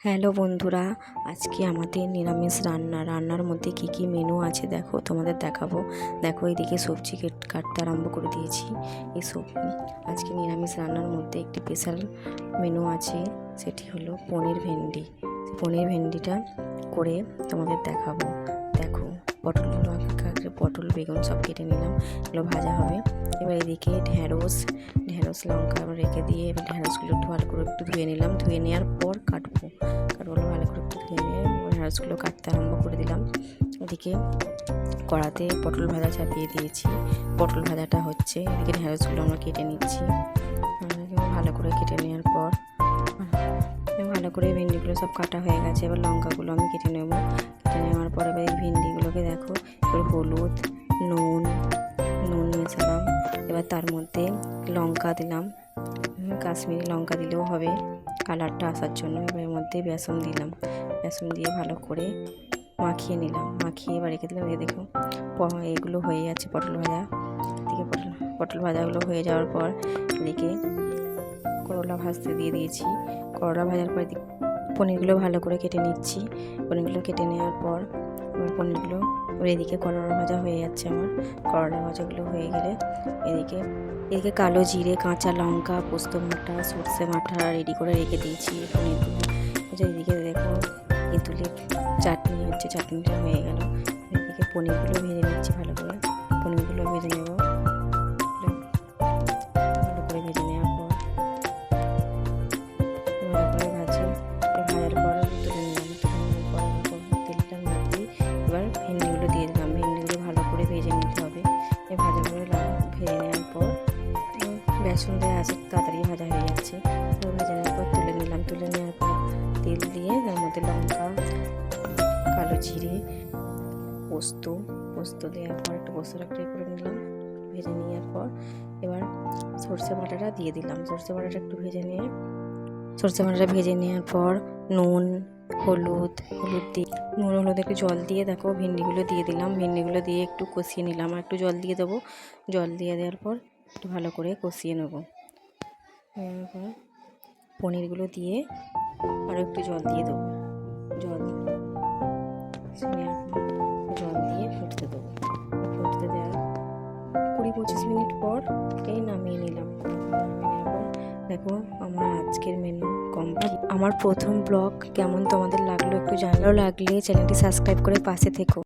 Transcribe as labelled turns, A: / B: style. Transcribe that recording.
A: Hello বন্ধুরা, আজকে আমাদের নিরামিষ রান্নার মধ্যে কি কি মেনু আছে দেখো, তোমাদের দেখাবো। দেখো এইদিকে সবজি কাটতে আরম্ভ করে দিয়েছি। আজকে নিরামিষ রান্নার মধ্যে একটি স্পেশাল মেনু আছে, সেটি হলো পনির ভেন্ডি। পনির ভেন্ডিটা করে তোমাদের দেখাবো। দেখো পটল বেগুন সব কেটে নিলাম, এগুলো ভাজা হবে। এবার এদিকে ঢ্যাঁড়স লঙ্কা রেখে দিয়ে এবার ঢ্যাঁড়সগুলো ভালো করে একটু ধুয়ে নিলাম। ধুয়ে নেওয়ার পর কাটবো ভালো করে একটু ধুয়ে নিয়ে ঢ্যাঁড়সগুলো কাটতে আরম্ভ করে দিলাম। এদিকে কড়াতে পটল ভাজা চাপিয়ে দিয়েছি, পটল ভাজাটা হচ্ছে। এদিকে ঢ্যাঁড়সগুলো আমরা কেটে নিচ্ছি। ভালো করে কেটে নেওয়ার পর ভালো করে ভেন্ডিগুলো সব কাটা হয়ে গেছে। এবার লঙ্কাগুলো আমি কেটে নেওয়ার পর এবার এই ভেন্ডিগুলোকে দেখো এবার হলুদ নুন মেশালাম। এবার তার মধ্যে লঙ্কা দিলাম, কাশ্মীরি লঙ্কা দিলেও হবে কালারটা আসার জন্য। এবার এর মধ্যে বেসন দিলাম, বেসন দিয়ে ভালো করে মাখিয়ে নিলাম। মাখিয়ে এবার রেখে দিলাম। দেখো এগুলো হয়ে যাচ্ছে পটল ভাজা। এদিকে পটল ভাজাগুলো হয়ে যাওয়ার পর এদিকে করলা ভাজতে দিয়ে দিয়েছি। করলা ভাজার পর পনিরগুলো ভালো করে কেটে নিচ্ছি। পনিরগুলো কেটে নেওয়ার পর পনিরগুলো এদিকে করলা ভাজা হয়ে যাচ্ছে। আমার করলা ভাজাগুলো হয়ে গেলে এদিকে কালো জিরে কাঁচা লঙ্কা পোস্ত বাটা সর্ষে বাটা রেডি করে রেখে দিয়েছি। পনিরগুলো এদিকে দেখো তেঁতুলের চাটনি হচ্ছে, চাটনিটা হয়ে গেল। এদিকে পনিরগুলো ভেজে নিচ্ছি ভালো করে। পনিরগুলো ভেজে নেব ভালো করে। ভেজে নেওয়ার পর ভালো করে ভাজার পর তুলে নিলাম। তেলটার মধ্যে এবার ভেন্ডিগুলো দিয়ে দিলাম। ভেন্ডিগুলো ভালো করে ভেজে নিতে হবে। ভাজা করে ভেজে নেওয়ার পর বেসন দেওয়া আছে, তাড়াতাড়ি ভাজা হয়ে যাচ্ছে। ভেজে নেওয়ার পর তুলে নিলাম। তুলে নেওয়ার পর তেল দিয়ে তার মধ্যে লঙ্কা কালো জিরে পোস্ত দেওয়ার পর একটু পোস্তটা ফ্রাই করে নিলাম। ভেজে নেওয়ার পর এবার সর্ষে বাটাটা দিয়ে দিলাম। সর্ষে বাটাটা একটু ভেজে নেওয়ার পর নুন হলুদ একটু জল দিয়ে দেখো ভেন্ডিগুলো দিয়ে দিলাম। ভেন্ডিগুলো দিয়ে একটু কষিয়ে নিলাম। আর একটু জল দিয়ে দেবো। জল দিয়ে দেওয়ার পর একটু ভালো করে কষিয়ে নেব। পনিরগুলো দিয়ে আরও একটু জল দিয়ে দেবো। জল দিয়ে ফুটতে দেবো। ফুটতে দেওয়ার 20-25 মিনিট পর নামিয়ে নিলাম। দেখো আমার আজকের মেনু কমপ্লিট। আমার প্রথম ব্লগ কেমন তোমাদের লাগলো একটু জানালো। লাগলে চ্যানেলটি সাবস্ক্রাইব করে পাশে থেকো।